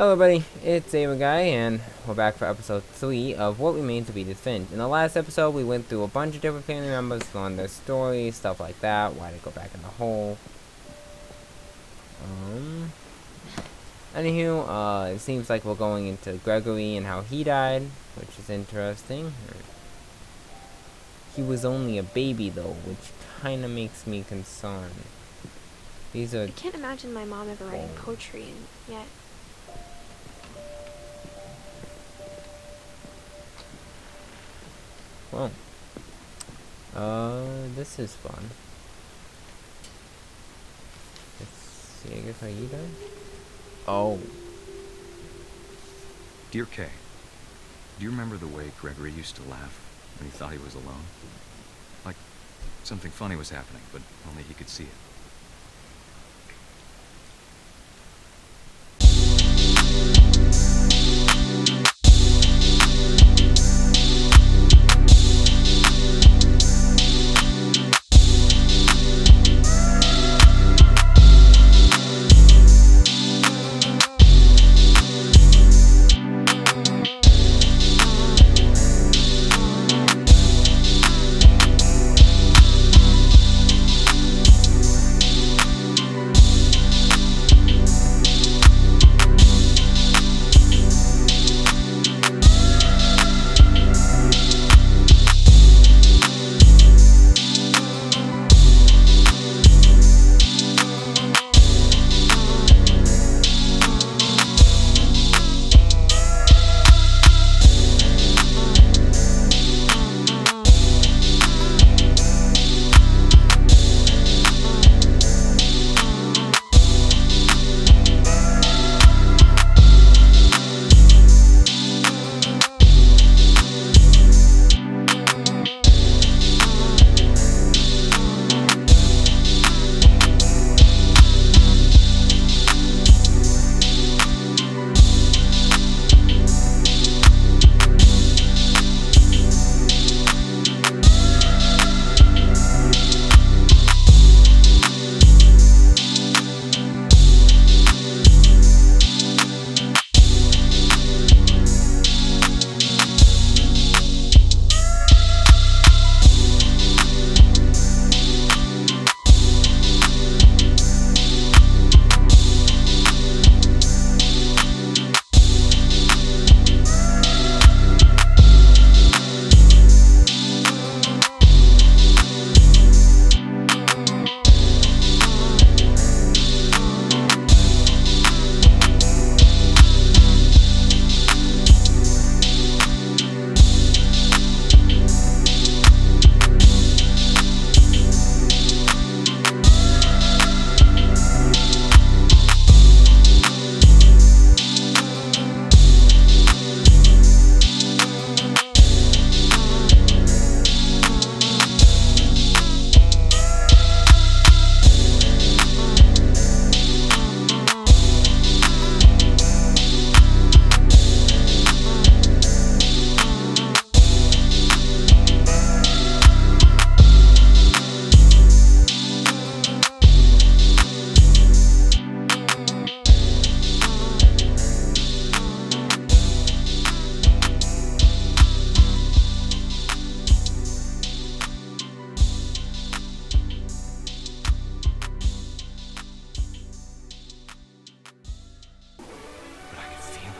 Hello everybody, it's Ava Guy, and we're back for episode 3 of What Remains of Edith Finch. In the last episode, we went through a bunch of different family members, on their stories, stuff like that, why they go back in the hole. Anywho, it seems like we're going into Gregory and how he died, which is interesting. He was only a baby though, which kinda makes me concerned. These are... I can't imagine my mom ever writing poetry, and yet... Well, this is fun. Let's see, I guess how you died? Oh. Dear Kay, do you remember the way Gregory used to laugh when he thought he was alone? Like something funny was happening, but only he could see it.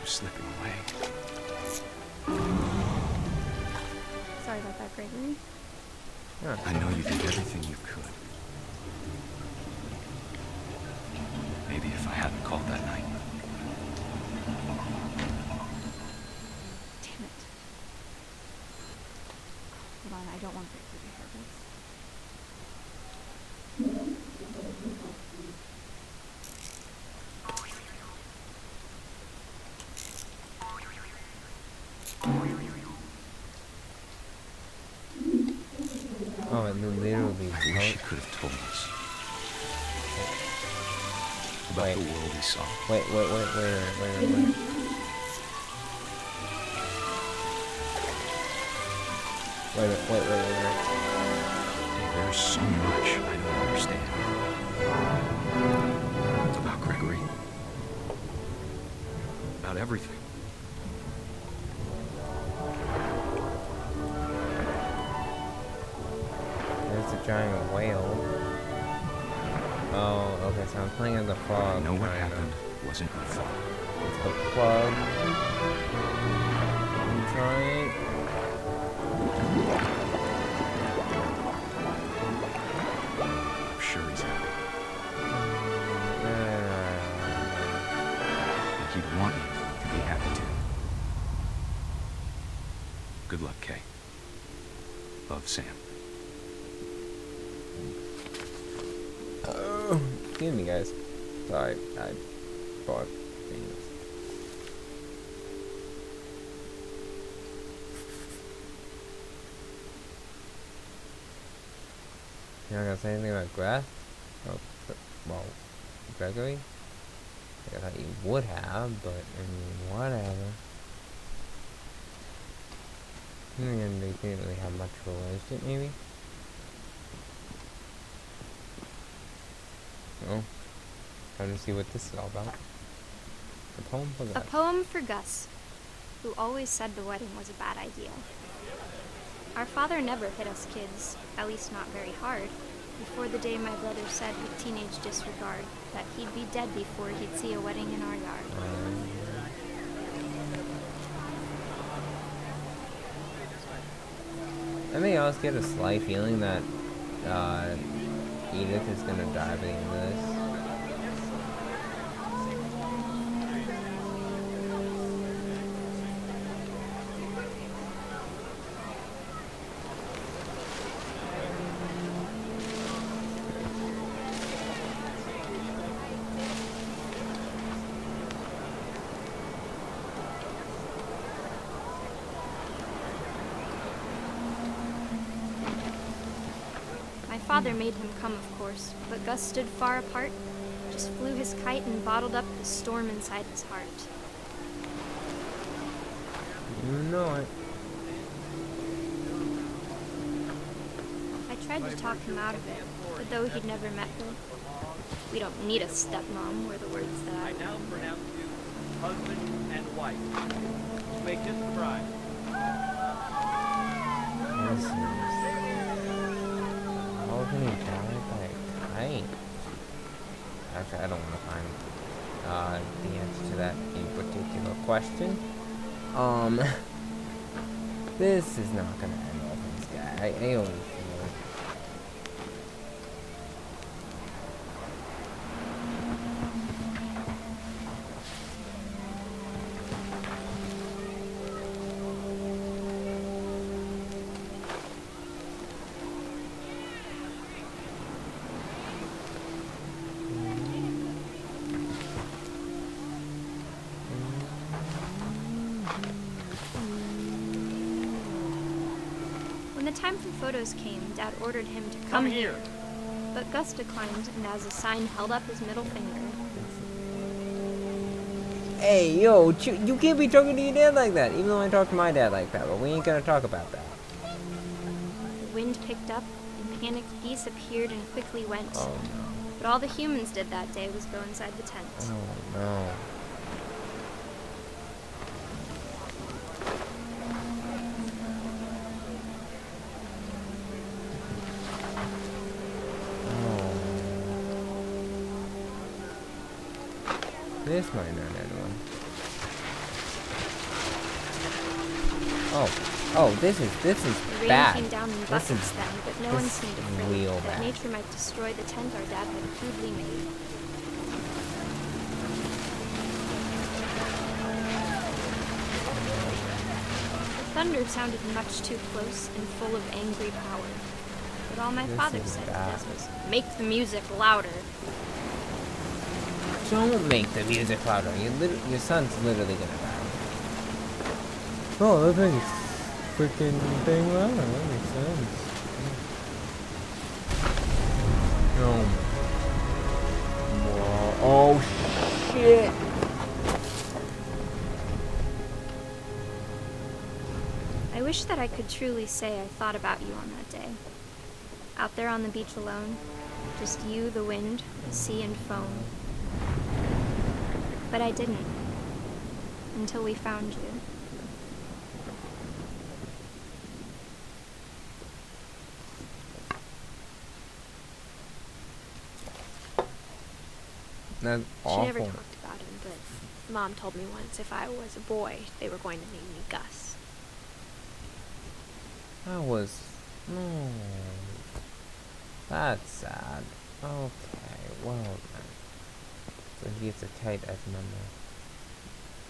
Slipping away. Sorry about that, Gregory. Huh. I know you did everything you could. Maybe if I hadn't called that night. Damn it. Hold on, I don't want Gregory to hear this. Oh, it literally... I wish he could have told us. About the world he saw. Wait. There's so much I don't understand. About Gregory. out everything. There's a giant whale. Oh, okay, so I'm playing as the frog. I know what kinda. happened wasn't your fault. It's the plug. I'm trying. I'm sure he's happy. Like he'd want you to be happy too. Good luck, Kay. Love, Sam. Excuse me, guys. Sorry, I bought things. You're not gonna say anything about grass? Oh, well, Gregory? I thought you would have, but I mean, whatever. And they didn't really have much of a relationship, maybe? Oh. Trying to see what this is all about. A poem for A Gus. poem for Gus, who always said the wedding was a bad idea. Our father never hit us kids, at least not very hard, before the day my brother said with teenage disregard that he'd be dead before he'd see a wedding in our yard. Anybody else get a slight feeling that Edith is gonna die by the end of this? My father made him come, of course, but Gus stood far apart, just flew his kite and bottled up the storm inside his heart. You know it. I tried to talk him out of it, but though he'd never met her, we don't need a stepmom, were the words that I now pronounce you husband and wife. You may kiss the bride. How can he die by a kite? Actually, I don't want to find the answer to that in particular question. This is not gonna end well for this guy. I only feel it. When the time for photos came, Dad ordered him to come here. But Gus declined, and as a sign held up his middle finger. Hey, yo, you can't be talking to your dad like that, even though I talk to my dad like that, but we ain't gonna talk about that. The wind picked up, and panicked geese appeared and quickly went. Oh, no. But all the humans did that day was go inside the tent. Oh, no. This might not end well. Oh, this is The rain bad. came down in This buckets is then, but no one this seemed is afraid real that bad. nature might destroy the tent our dad had crudely made. The thunder sounded much too close and full of angry power. But all my This father is said to bad. us was, "Make the music louder." Don't make the music louder. Your son's literally gonna die. Oh, let's make this freaking thing louder. That makes sense. Oh. Whoa. Oh shit. I wish that I could truly say I thought about you on that day. Out there on the beach alone, just you, the wind, the sea and foam. But I didn't. until we found you. That's She never awful. talked about him, but Mom told me once if I was a boy, they were going to name me Gus. That was... No. That's sad. Okay, well then. So he gets a tight as member.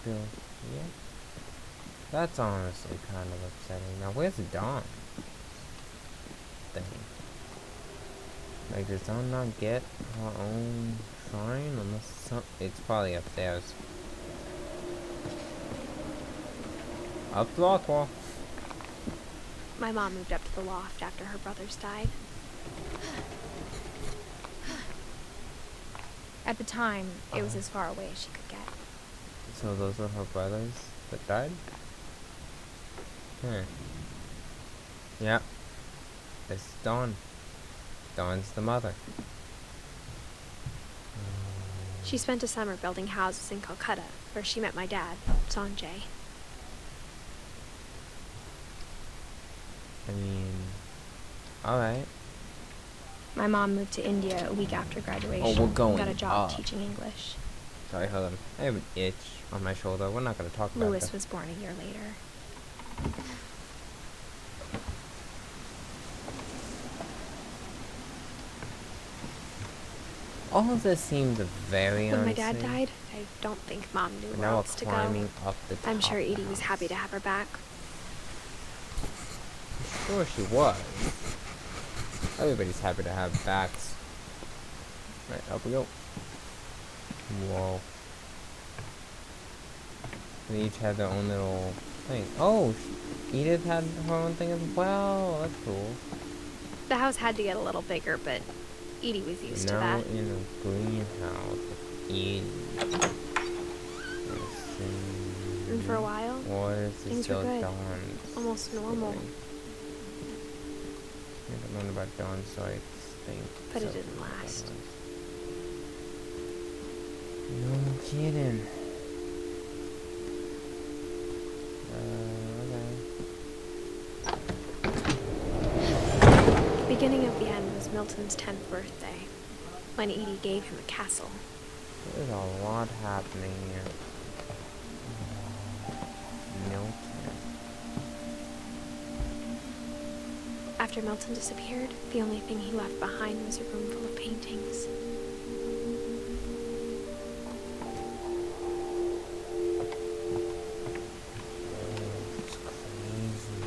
Bill, yeah? That's honestly kind of upsetting. Now, where's the Dawn thing? Like, does Dawn not get her own shrine? Unless it's probably upstairs. Up the lock wall. My mom moved up to the loft after her brothers died. At the time, it was as far away as she could get. So those are her brothers that died? Yeah. This is Dawn. Dawn's the mother. She spent a summer building houses in Calcutta, where she met my dad, Sanjay. I mean... Alright. My mom moved to India a week after graduation. Oh, we're going Got a job up. teaching English. Sorry, hold on. I have an itch on my shoulder. We're not going to talk about Louis that. was born a year later. All of this seems very When my unsafe. dad died, I don't think Mom knew But where now we're else to go. climbing up the top I'm sure of the Edie was house. happy to have her back. Sure she was. Everybody's happy to have backs. Right, up we go. Whoa. They each had their own little thing. Oh, Edith had her own thing as well. That's cool. The house had to get a little bigger, but Edie was used to Now that. in a greenhouse with Edie. And for a while, What is this things were still good. Dawn's Almost normal. story? I don't know about Dawn, so I think. But it so. didn't last. No kidding. Okay. The beginning of the end was Milton's 10th birthday, when Edie gave him a castle. There's a lot happening here. Milton. After Milton disappeared, the only thing he left behind was a room full of paintings. It's crazy.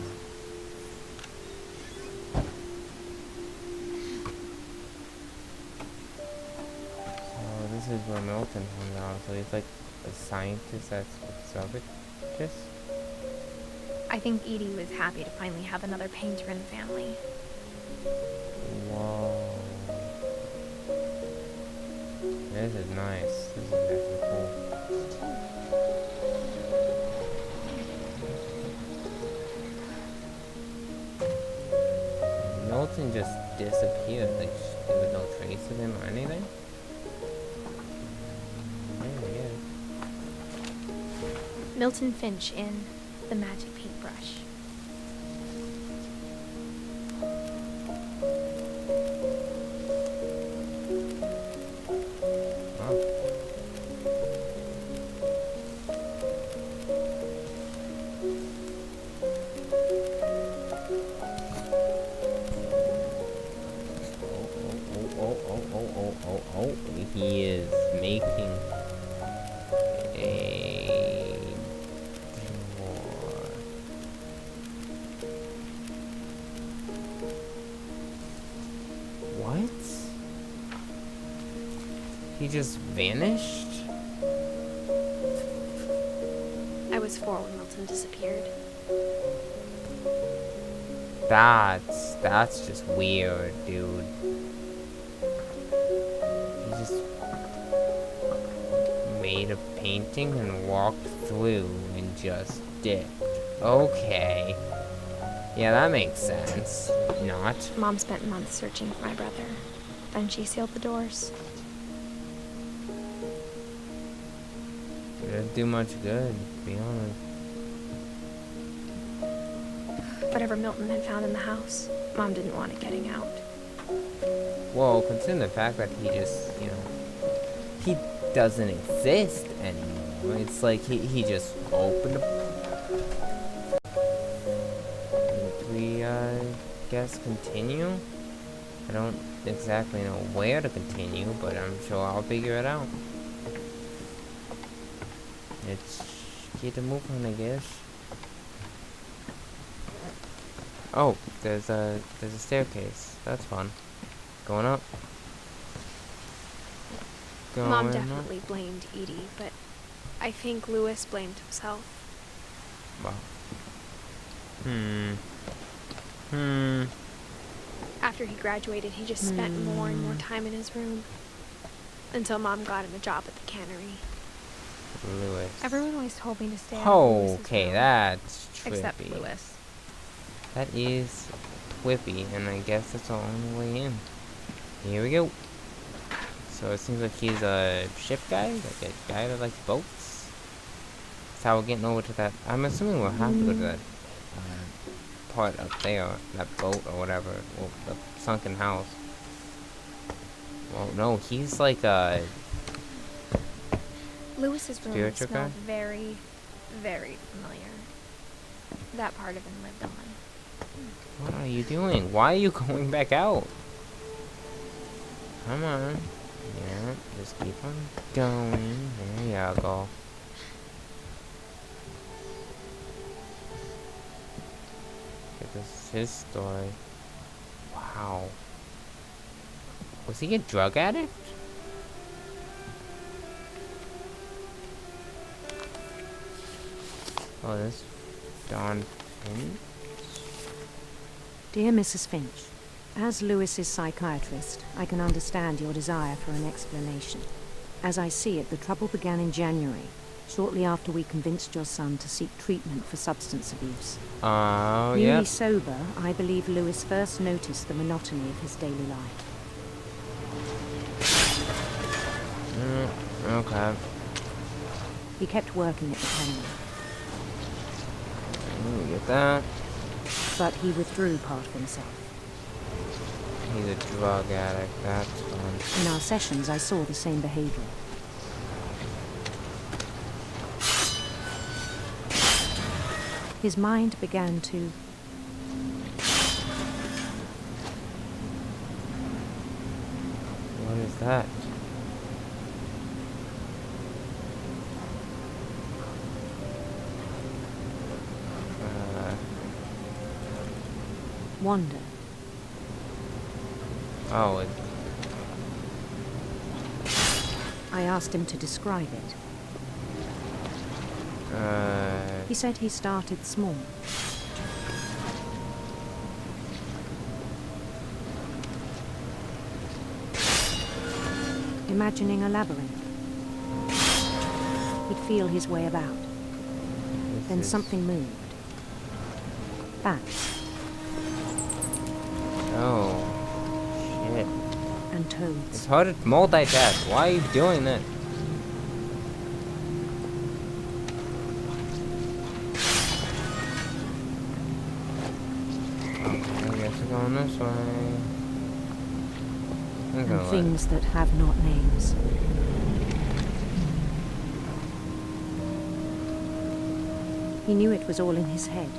So this is where Milton hung out. So he's like a scientist that's observant. I think Edie was happy to finally have another painter in the family. Whoa. This is nice. This is actually cool. Milton just disappeared. Like, there was no trace of him or anything? There he is. Milton Finch in The Magic Paintbrush. Oh. Oh, he is making a drawer. What? He just vanished? I was 4 when Milton disappeared. That's just weird, dude. He just made a painting and walked through and just dipped. Okay. Yeah, that makes sense. Not. Mom spent months searching for my brother. Then she sealed the doors. Didn't do much good, to be honest. Whatever Milton had found in the house, Mom didn't want it getting out. Well, considering the fact that he just, he doesn't exist anymore. It's like he just opened up. We, guess continue? I don't exactly know where to continue, but I'm sure I'll figure it out. It's keep it moving, I guess. Oh, there's a staircase. That's fun. Going up. Mom definitely blamed Edie, but I think Lewis blamed himself. Wow. After he graduated, he just spent more and more time in his room. Until Mom got him a job at the cannery. Lewis. Everyone always told me to stay out of Oh, Lewis's okay, room. that's trippy. Except Lewis. That is whippy, and I guess that's the only way in. Here we go. So it seems like he's a ship guy, like a guy that likes boats. That's how we're getting over to that. I'm assuming we'll have to go to that part up there, that boat or whatever, well, the sunken house. Well, no, he's like a Lewis's room spiritual smelled guy? very, very familiar. That part of him lived on. What are you doing? Why are you going back out? Come on. Yeah, just keep on going. There you go. This is his story. Wow. Was he a drug addict? Oh, this Dawn Finch? Dear Mrs. Finch, as Lewis's psychiatrist, I can understand your desire for an explanation. As I see it, the trouble began in January, shortly after we convinced your son to seek treatment for substance abuse. Oh, Newly yeah. sober, I believe Lewis first noticed the monotony of his daily life. Okay. He kept working at the cannery, Let me get that. but he withdrew part of himself. He's a drug addict. That's fun. In our sessions, I saw the same behavior. His mind began to... What is that? wander. Oh, it, I asked him to describe it. He said he started small. Imagining a labyrinth. He'd feel his way about. Then something moved. Bats Oh, shit. and toads. It's hard to multitask. Why are you doing that? Okay, I guess we're going this way. I'm And gonna let- things that have not names. He knew it was all in his head.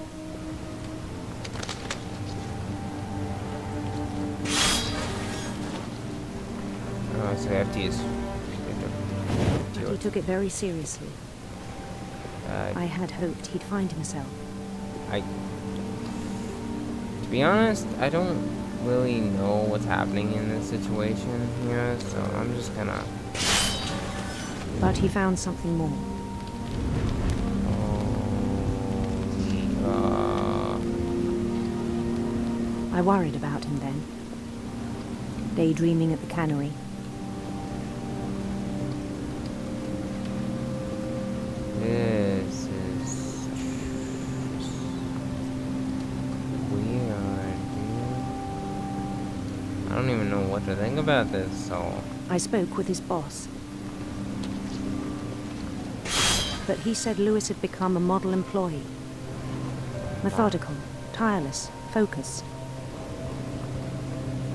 Oh, so we have to use. But he took it very seriously. I had hoped he'd find himself. To be honest, I don't really know what's happening in this situation here, so I'm just gonna. But he found something more. I worried about him then. Daydreaming at the cannery. This is weird, dude. I don't even know what to think about this, so. I spoke with his boss. but he said Lewis had become a model employee. Methodical, tireless, focused.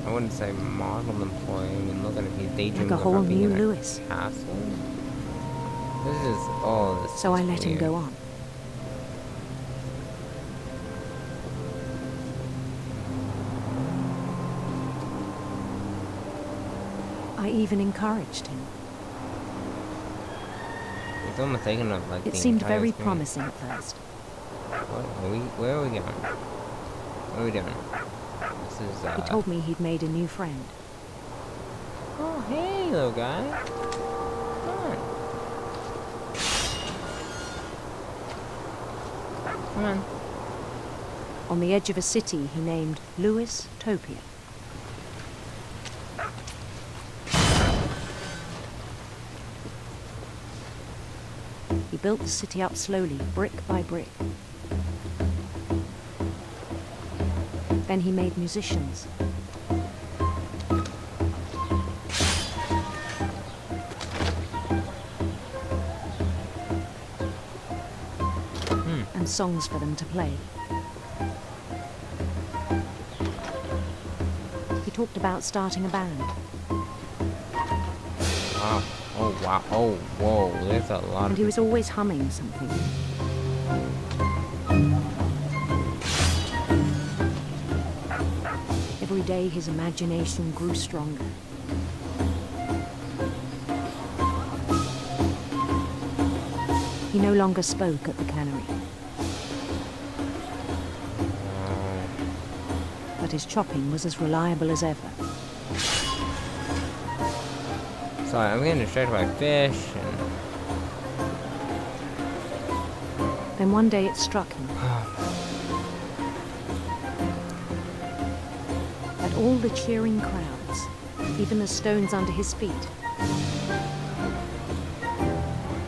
I wouldn't say model employee. I mean, look at him. He's daydreaming Like a whole about being new in Lewis. a castle. This is all. This So is I let him weird. go on. I even encouraged him. It's almost taken up like It the seemed entire very screen. promising at first. Where are we going? What are we doing? This is He told me he'd made a new friend. Oh, hey, little guy. Come on. Come on. On the edge of a city he named Lewis Topia. He built the city up slowly, brick by brick. Then he made musicians. And songs for them to play. He talked about starting a band. Wow. Oh, wow. Oh, whoa. There's a lot And of he was always humming something. Every day his imagination grew stronger. He no longer spoke at the cannery. But his chopping was as reliable as ever. Sorry, I'm getting distracted by fish and... Then one day it struck him that all the cheering crowds, even the stones under his feet,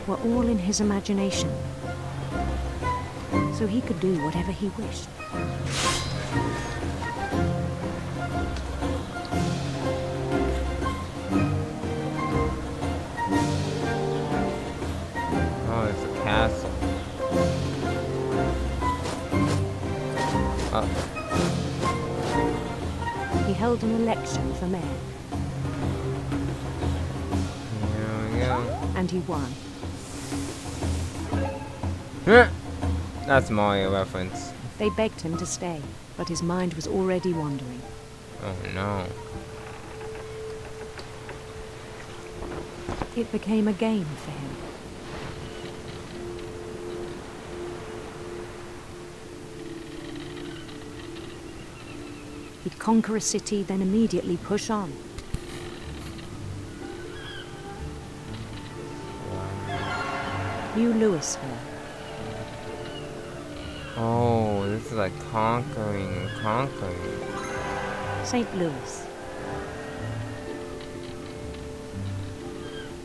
were all in his imagination, so he could do whatever he wished. Oh, it's a castle. Oh, He held an election for mayor, here we go. and he won. That's Mario reference. They begged him to stay, but his mind was already wandering. Oh no. It became a game for him. He'd conquer a city, then immediately push on. New Louisville. Oh, this is like conquering. St. Louis.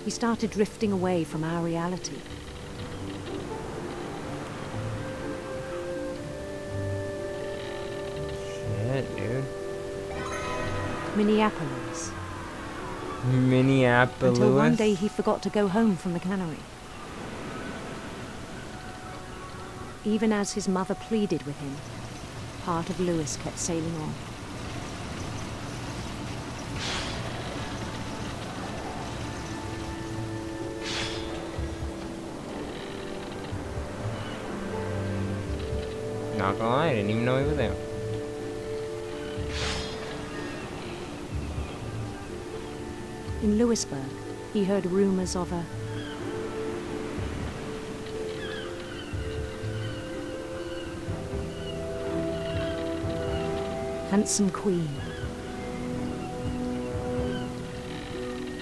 He started drifting away from our reality. Shit, dude. Minneapolis. Minneapolis. Until one day he forgot to go home from the cannery. Even as his mother pleaded with him, part of Lewis kept sailing on. Not gonna lie, I didn't even know he was there. In Lewisburg, he heard rumors of a handsome queen.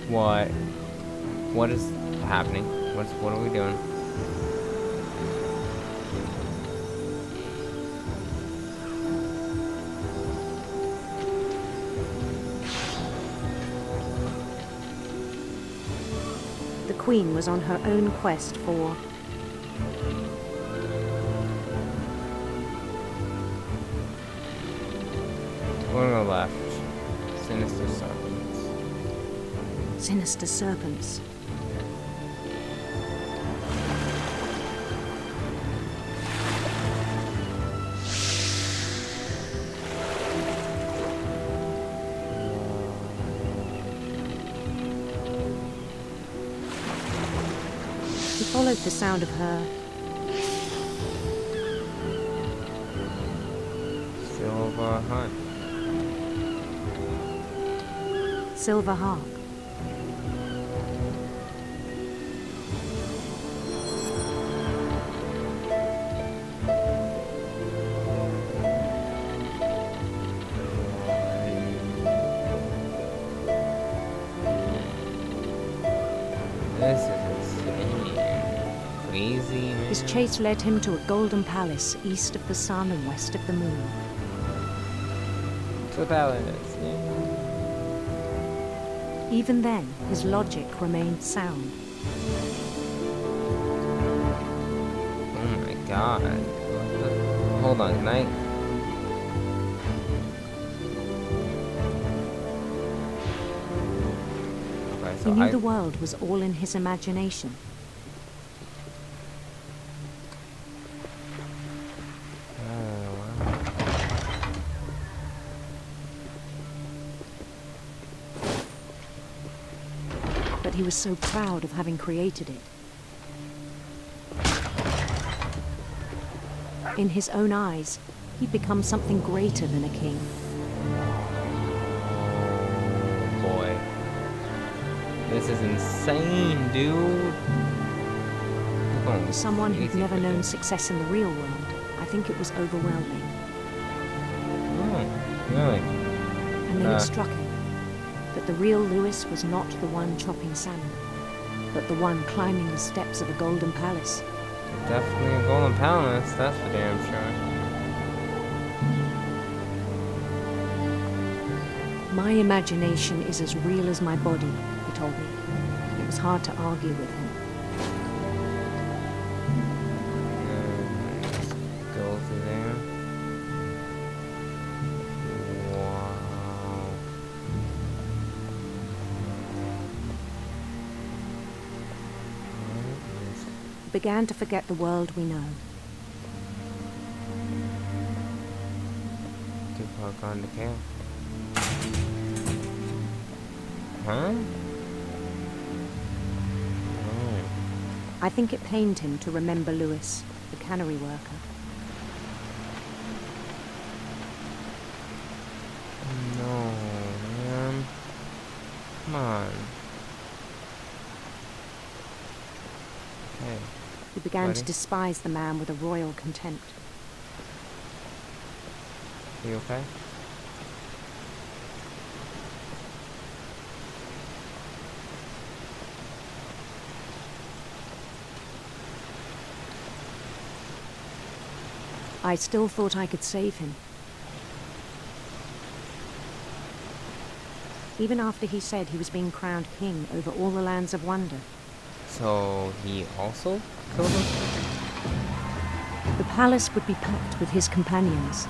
What? What is happening? What are we doing? The queen was on her own quest for We're gonna go left. Sinister serpents. sinister serpents. followed the sound of her Silver hunt. silver harp. This is insane. Crazy, man. His chase led him to a golden palace east of the sun and west of the moon. To the palace, yeah. Even then, his logic remained sound. Oh my god. Hold on, can I? Okay, so He knew the world was all in his imagination. Oh, wow. But he was so proud of having created it. In his own eyes, he'd become something greater than a king. Oh boy. This is insane, dude. For someone who'd never known success in the real world, I think it was overwhelming. Oh, really? And then it struck him that the real Lewis was not the one chopping salmon, but the one climbing the steps of a golden palace. Definitely a golden palace, that's for damn sure. My imagination is as real as my body, he told me. It was hard to argue with him. Let's go through there. Wow. He began to forget the world we know. Too far gone to camp. Huh? Oh. I think it pained him to remember Lewis, the cannery worker. No, man. Come on. Okay. He began Buddy? to despise the man with a royal contempt. You okay? I still thought I could save him. Even after he said he was being crowned king over all the lands of wonder. So he also killed him? The palace would be packed with his companions.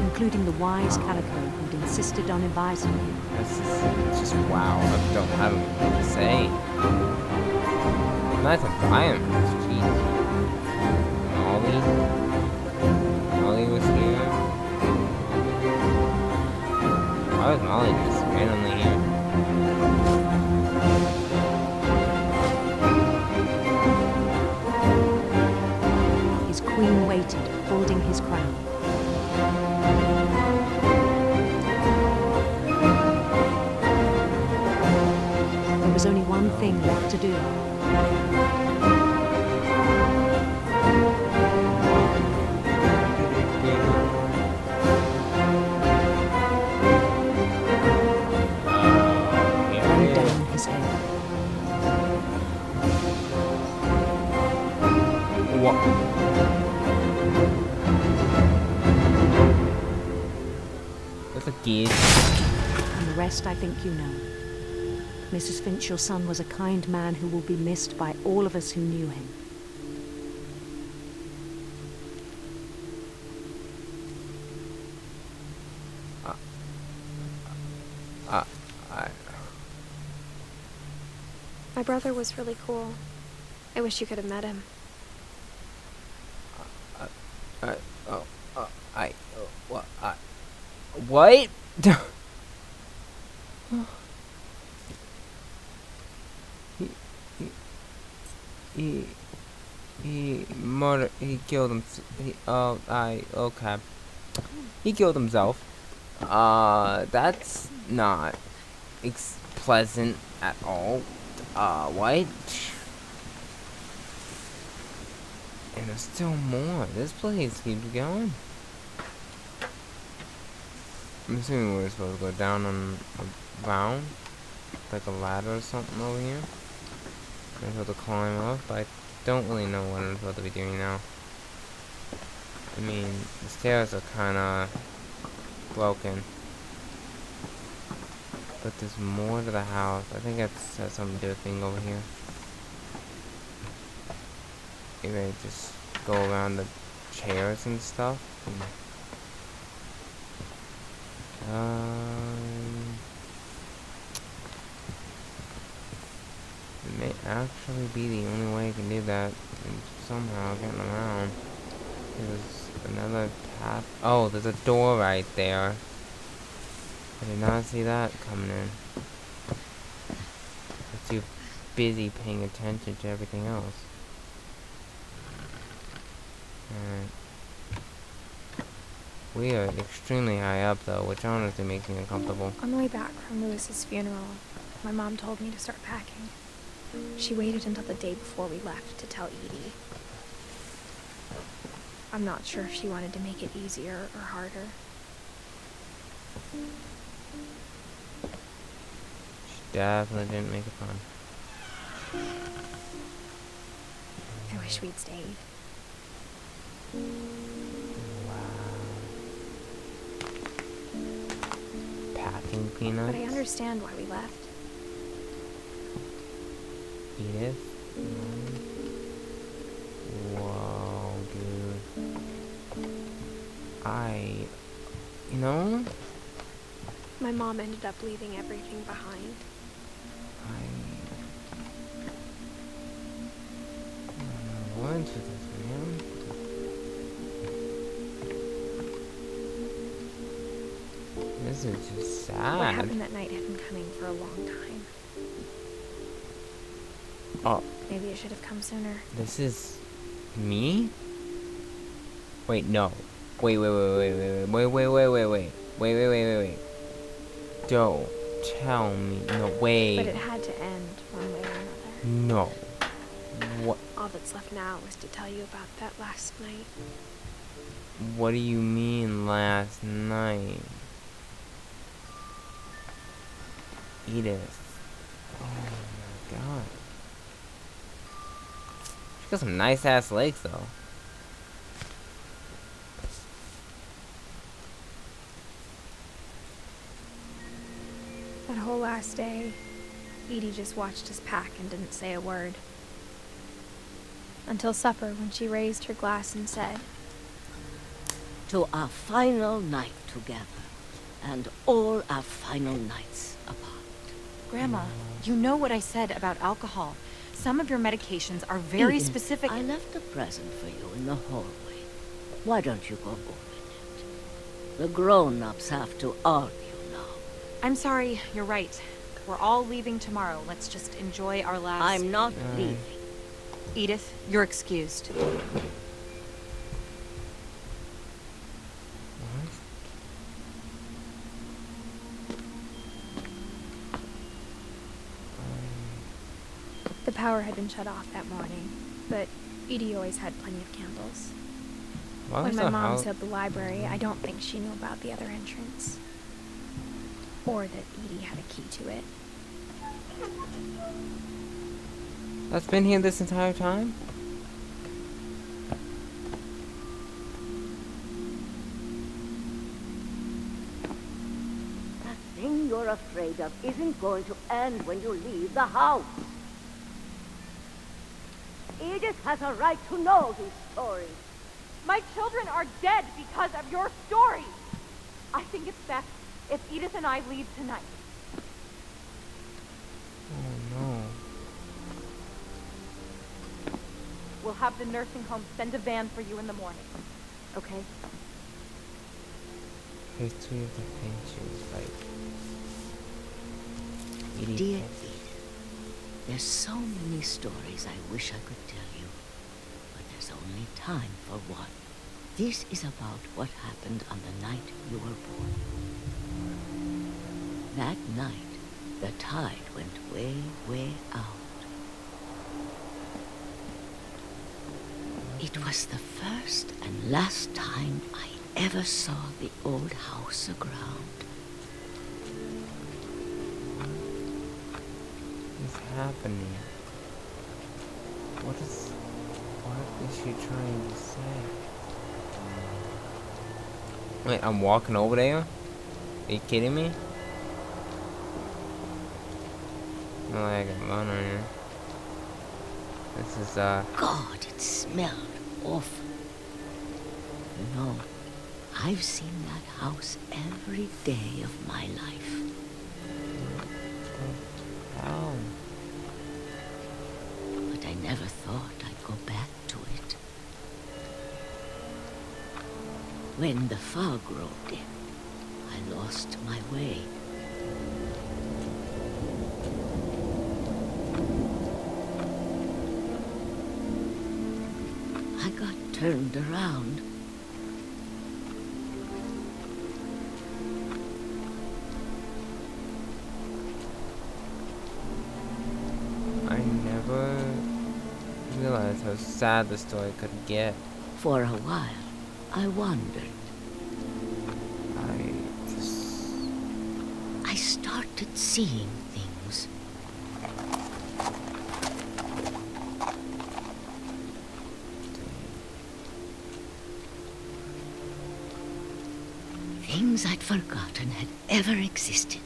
Including the wise Calico who'd insisted on advising him. This is just wow. I don't have anything to say. Not to buy him. Jeez. Molly was here. Why was Molly just randomly here? His queen waited, holding his crown. There was only one thing left to do. Bend down his head. What? That's a kid. And the rest I think you know. Mrs. Finch, your son was a kind man who will be missed by all of us who knew him. My brother was really cool. I wish you could have met him. I, oh, what? What? he, he, he, he killed him. Okay. He killed himself. That's not pleasant at all. What? And there's still more. This place keeps going. I'm assuming we're supposed to go down on a bound, like a ladder or something over here. I'm supposed to climb up, but I don't really know what I'm supposed to be doing now. I mean, the stairs are kind of broken. But there's more to the house. I think that's has something to do with being over here. Maybe I just go around the chairs and stuff. It may actually be the only way I can do that. And somehow getting around. There's another path. Oh, there's a door right there. I did not see that coming in. I'm too busy paying attention to everything else. Alright. We are extremely high up though, which honestly makes me uncomfortable. On the way back from Lewis's funeral, my mom told me to start packing. She waited until the day before we left to tell Edie. I'm not sure if she wanted to make it easier or harder. She definitely didn't make it fun. I wish we'd stayed. Packing peanuts. But I understand why we left. Edith? Whoa, dude. You know? My mom ended up leaving everything behind. I don't know what to this, man. This is just sad. What happened that night had been coming for a long time. Oh. Maybe it should have come sooner. This is me? Wait, no. Wait. Don't tell me. No, wait. But it had to end one way or another. No. What? All that's left now is to tell you about that last night. What do you mean last night? Edith. Oh my god. She got some nice ass legs though. That whole last day, Edie just watched us pack and didn't say a word. Until supper, when she raised her glass and said, "To our final night together, and all our final nights apart." Grandma, you know what I said about alcohol. Some of your medications are very Edith, specific. I left a present for you in the hallway. Why don't you go open it? The grown-ups have to argue now. I'm sorry, you're right. We're all leaving tomorrow. Let's just enjoy our last... I'm not leaving. Edith, you're excused. the power had been shut off that morning, but Edie always had plenty of candles. When my mom sealed the library, I don't think she knew about the other entrance. Or that Edie had a key to it. That's been here this entire time? That thing you're afraid of isn't going to end when you leave the house. Edith has a right to know these stories. My children are dead because of your story. I think it's best if Edith and I leave tonight. Oh no. We'll have the nursing home send a van for you in the morning. okay? History of the Finches, like... Edith Dear Finch. Edith, there's so many stories I wish I could tell you, but there's only time for one. This is about what happened on the night you were born. That night, the tide went way, way out. It was the first and last time I ever saw the old house aground. What's happening? What is she trying to say? Wait, I'm walking over there? Are you kidding me? No, I got run on here. This is, God, it smelled awful. You know, I've seen that house every day of my life. How? But I never thought I'd go back to it. When the fog rolled in, I lost my way. I got turned around. I never realized how sad the story could get. For a while, I wondered. I started seeing things. Things I'd forgotten had ever existed.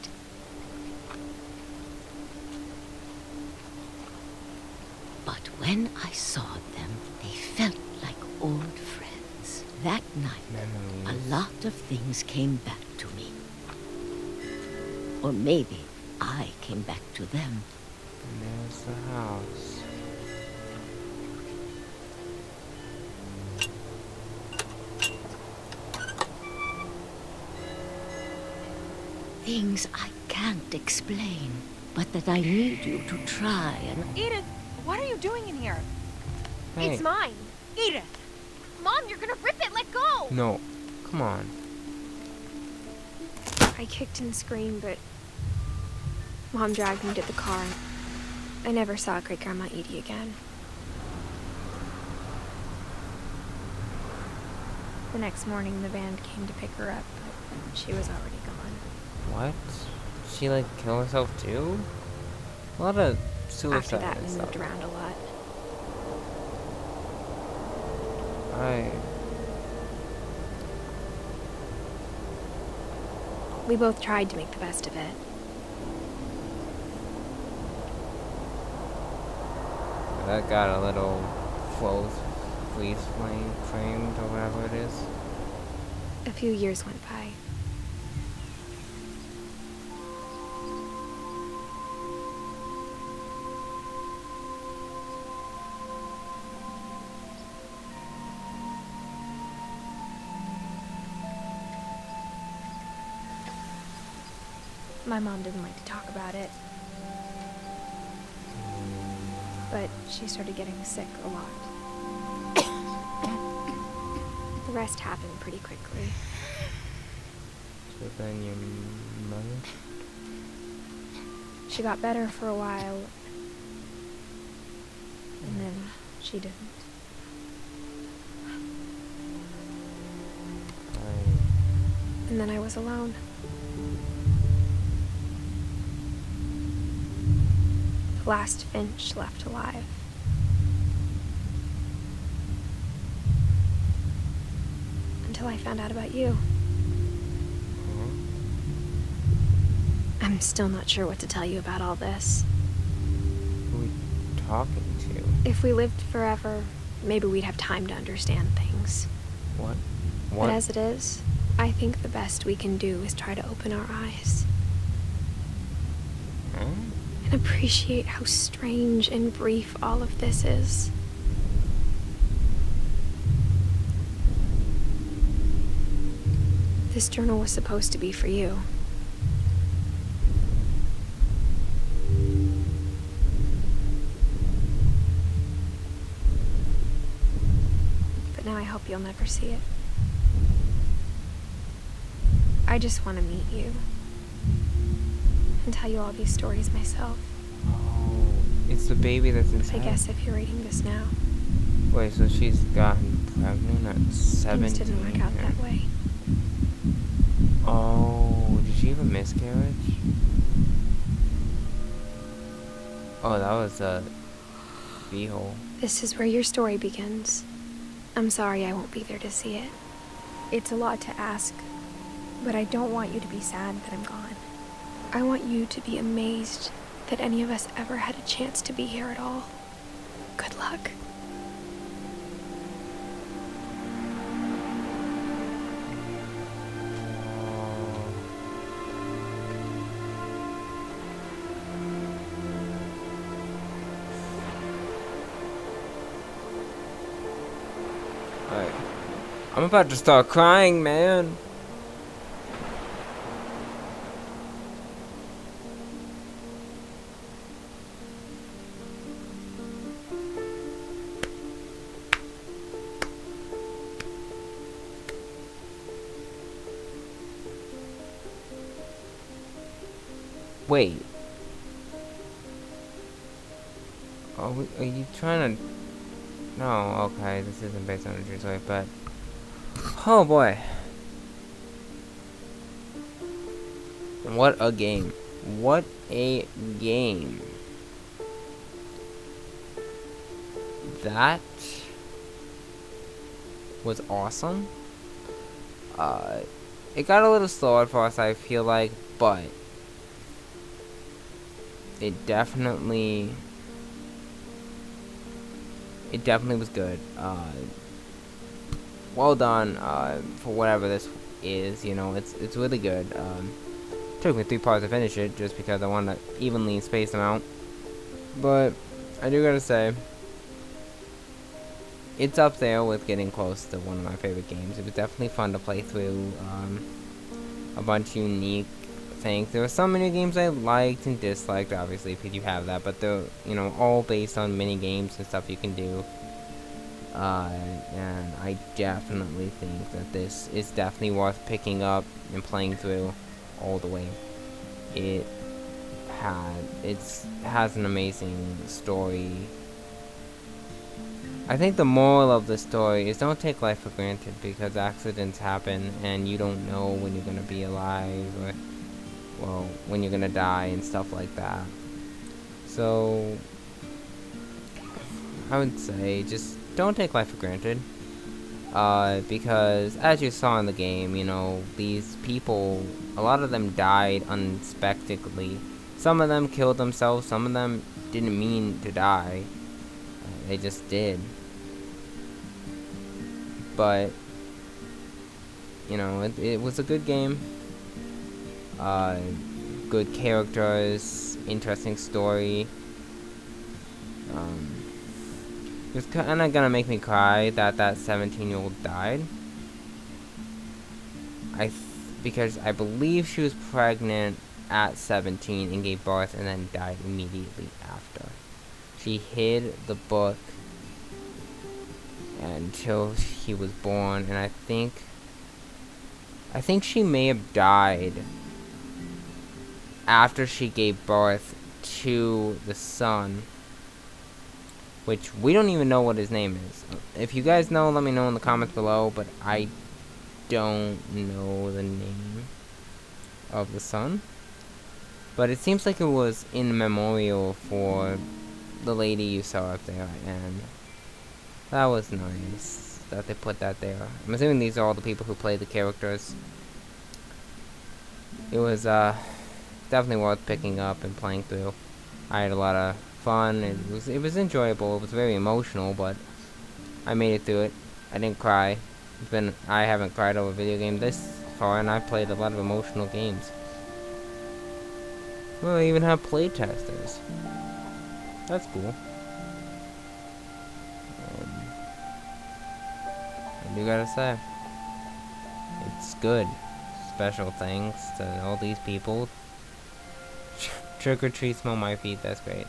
But when I saw them, they felt like old friends. That night, a lot of things came back to me. Or maybe I came back to them. And there's the house. Things I can't explain, but that I need you to try and... Edith, what are you doing in here? Hey. It's mine. Edith! Mom, you're gonna rip it. Let go. No. Come on. I kicked and screamed, but Mom dragged me to the car. I never saw Great Grandma Edie again. The next morning, the band came to pick her up, but she was already gone. What? She like kill herself too? A lot of suicide After that, and we stuff. moved around a lot. We both tried to make the best of it. That got a little freeze framed or whatever it is. A few years went by. My mom didn't like to talk about it. But she started getting sick a lot. The rest happened pretty quickly. So then your mother? She got better for a while, and then she didn't. And then I was alone. The last Finch left alive. Until I found out about you. I'm still not sure what to tell you about all this. Who are we talking to? If we lived forever, maybe we'd have time to understand things. What? But as it is, I think the best we can do is try to open our eyes. Huh? And appreciate how strange and brief all of this is. This journal was supposed to be for you. But now I hope you'll never see it. I just want to meet you. And tell you all these stories myself. Oh, it's the baby that's inside. I guess if you're reading this now. Wait, so she's gotten pregnant at 17? Things didn't work out that way. Oh, did she have a miscarriage? Oh, that was a beehole. This is where your story begins. I'm sorry I won't be there to see it. It's a lot to ask, but I don't want you to be sad that I'm gone. I want you to be amazed that any of us ever had a chance to be here at all. Good luck. Alright. I'm about to start crying, man. Wait. Are you trying to... No, okay, this isn't based on a true story, but... Oh boy. What a game. What a game. That was awesome. It got a little slower for us, I feel like, but it definitely was good. Well done for whatever this is. You know, it's really good. Took me 3 parts to finish it just because I wanted to evenly space them out. But I do gotta say, it's up there with getting close to one of my favorite games. It was definitely fun to play through. A bunch of unique things. There were some mini games I liked and disliked, obviously, because you have that, but they're, you know, all based on mini games and stuff you can do. And I definitely think that this is definitely worth picking up and playing through all the way. It has an amazing story. I think the moral of the story is don't take life for granted, because accidents happen and you don't know when you're gonna be alive or, well, when you're gonna die and stuff like that. So I would say just don't take life for granted, because as you saw in the game, you know, these people, a lot of them died unexpectedly. Some of them killed themselves, some of them didn't mean to die, they just did. But you know, it was a good game. Good characters, interesting story. It's kind of gonna make me cry that 17-year-old died. Because I believe she was pregnant at 17 and gave birth and then died immediately after. She hid the book until he was born, and I think she may have died after she gave birth to the son, which we don't even know what his name is. If you guys know, let me know in the comments below, but I don't know the name of the son. But it seems like it was in memorial for the lady you saw up there, and that was nice that they put that there. I'm assuming these are all the people who play the characters. It was definitely worth picking up and playing through. I had a lot of fun. It was enjoyable. It was very emotional, but I made it through it. I didn't cry. I haven't cried over a video game this far, and I've played a lot of emotional games. Well, I even have playtesters. That's cool. I do gotta say, it's good. special thanks to all these people. Trick or treat, smell my feet. That's great.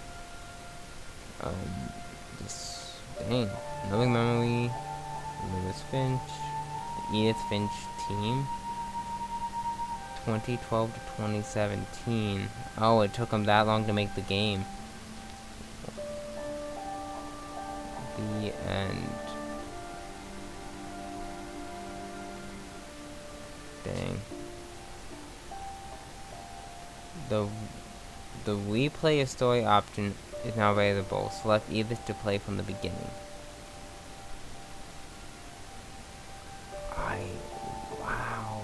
Just dang. Living memory. Lewis Finch. The Edith Finch team. 2012 to 2017. Oh, it took them that long to make the game. The end. Dang. The replay a story option is now available. Select Edith to play from the beginning. Wow.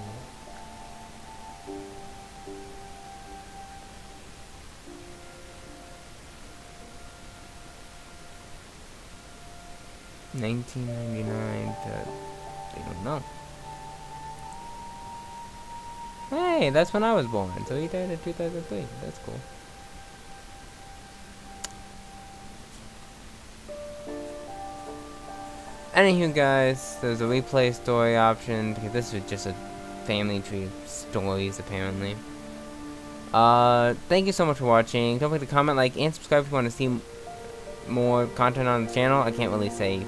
$19.99 to, they don't know. Hey, that's when I was born, so he died in 2003. That's cool. Anywho, guys, there's a replay story option because this was just a family tree of stories, apparently. Thank you so much for watching. Don't forget to comment, like, and subscribe if you want to see more content on the channel. I can't really say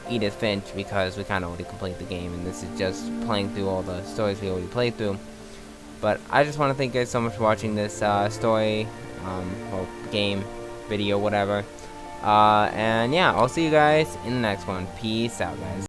Edith Finch because we kind of already completed the game, and this is just playing through all the stories we already played through. But I just want to thank you guys so much for watching this story, or game, video, whatever. And yeah, I'll see you guys in the next one. Peace out, guys.